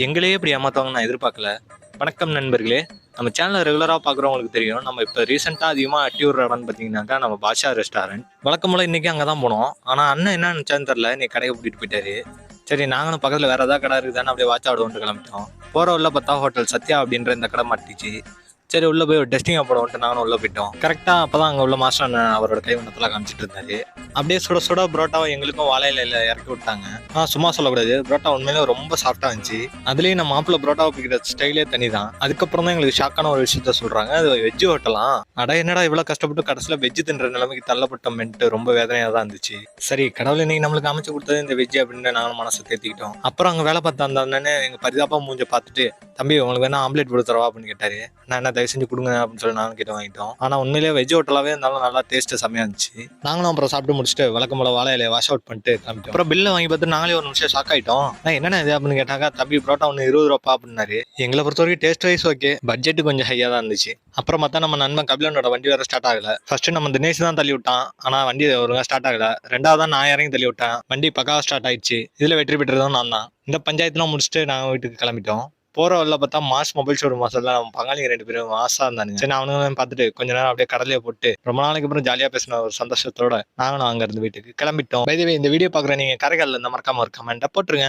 எங்களையே இப்படி ஏமாத்துவாங்கன்னு நான் எதிர்பார்க்கல. வணக்கம் நண்பர்களே. நம்ம சேனலை ரெகுலராக பார்க்குறவங்களுக்கு தெரியும். நம்ம இப்போ ரீசெண்டாக அதிகமாக அட்டி விடுற இடம்னு பார்த்தீங்கன்னாக்கா நம்ம பாஷா ரெஸ்டாரண்ட். வழக்கம் போல இன்னைக்கு அங்கே தான் போனோம். ஆனால் அண்ணன் என்ன நினச்சான்னு தெரில, இன்னைக்கு கடையை கூட்டிகிட்டு போயிட்டாரு. சரி நாங்களும் பக்கத்தில் வேறு ஏதாவது கடை இருக்குதானே அப்படியே வாட்ச் ஆடுவோன்ட்டு கிளம்பிட்டோம். போகிற உள்ள பார்த்தா ஹோட்டல் சத்யா அப்படின்ற இந்த கடை மாட்டிச்சு. சரி உள்ளே போய் ஒரு டெஸ்டிங்காக போடுவோன்ட்டு நானும் உள்ளே போயிட்டோம். கரெக்டாக அப்போ தான் அங்கே உள்ள மாஸ்டர் அண்ணன் அவரோட கைவண்ணத்தில் காமிச்சிட்டு இருந்தாரு. அப்படியே சுட சுட புரோட்டாவை எங்களுக்கும் வாழை இலையில இறக்கி விட்டாங்க. சும்மா சொல்லக்கூடாது, புரோட்டா உண்மையிலே ரொம்ப சாஃப்டாக இருந்துச்சு. அதுலேயும் நம்ம மாப்பிள்ள புரோட்டாவை பிடிக்கிற ஸ்டைலே தனி தான். அதுக்கப்புறம் தான் எங்களுக்கு ஷாக்கான ஒரு விஷயத்த சொல்கிறாங்க, அது வெஜ் ஹோட்டலாம். அட என்னடா இவ்வளோ கஷ்டப்பட்டு கடைசியில் வெஜ் தின்ற நிலைமைக்கு தள்ளப்பட்டோம்ட்டு ரொம்ப வேதனையாக தான் இருந்துச்சு. சரி கடவுள் இன்னைக்கு நம்மளுக்கு அமைச்சு கொடுத்தது இந்த வெஜ் அப்படின்னு நானும் மனசை தேத்திக்கிட்டோம். அப்புறம் அங்கே வேலை பார்த்து அந்த அண்ணனே எங்கள் பரிதாபா மூஞ்ச பார்த்துட்டு, தம்பி உங்களுக்கு வேணா ஆம்லேட் போட்டு தரவா அப்படின்னு கேட்டாரு. நான் என்ன தயவு செஞ்சு கொடுங்க அப்படின்னு சொல்லி நானும் கேட்டு வாங்கிட்டோம். ஆனால் உண்மையிலேயே வெஜ் ஹோட்டலாகவே இருந்தாலும் நல்லா டேஸ்ட்டு செம்மையாக இருந்துச்சு. நாங்களும் அப்புறம் சாப்பிட்டு முடிச்சுட்டு வழக்கம் போல வாழை இலையை வாஷ் அவுட் பண்ணிட்டு கிளம்பிட்டோம். அப்புறம் பில்லை வாங்கி பார்த்து நாங்களே ஒரு நிமிஷம் ஷாக் ஆகிட்டோம். என்னென்ன இது அப்படின்னு கேட்டாங்க. தம்பி புரோட்டா ஒன்று 20 ரூபா அப்படின்னாரு. எங்களை பொறுத்த வரைக்கும் டேஸ்ட் வைஸ் ஓகே, பட்ஜெட் கொஞ்சம் ஹையாக தான் இருந்துச்சு. அப்புறம் பார்த்தா நம்ம நண்பன் கபிலனோட வண்டி வேறு ஸ்டார்ட் ஆகலை. ஃபர்ஸ்ட் நம்ம தினேஷ் தான் தள்ளி விட்டான், ஆனால் வண்டி ஒருங்க ஸ்டார்ட் ஆகலை. ரெண்டாவது தான் நான் இறங்கி தள்ளி விட்டேன், வண்டி பக்காவாக ஸ்டார்ட் ஆயிடுச்சு. இதில் வெற்றி பெற்றதும் நான் தான். இந்த பஞ்சாயத்துலாம் முடிச்சுட்டு நாங்கள் வீட்டுக்கு கிளம்பிட்டோம். போற வழில பார்த்தா மாஸ் மொபைல் ஷோரூம் வாசல்ல நம்ம பங்காளிங்க 2 பேரும் மாசா இருந்தானுங்க. சரி அவனுங்களும் பார்த்துட்டு கொஞ்ச நேரம் அப்படியே கடலையை போட்டு ரொம்ப நாளைக்கு அப்புறம் ஜாலியா பேசின ஒரு சந்தோஷத்தோட நாங்களும் அங்க இருந்து வீட்டுக்கு கிளம்பிட்டோம். பை தி வே இந்த வீடியோ பாக்குற நீங்க கரைக்கால்ல இருந்தா மறக்காம ஒரு கமெண்ட்டை போட்டுருங்க.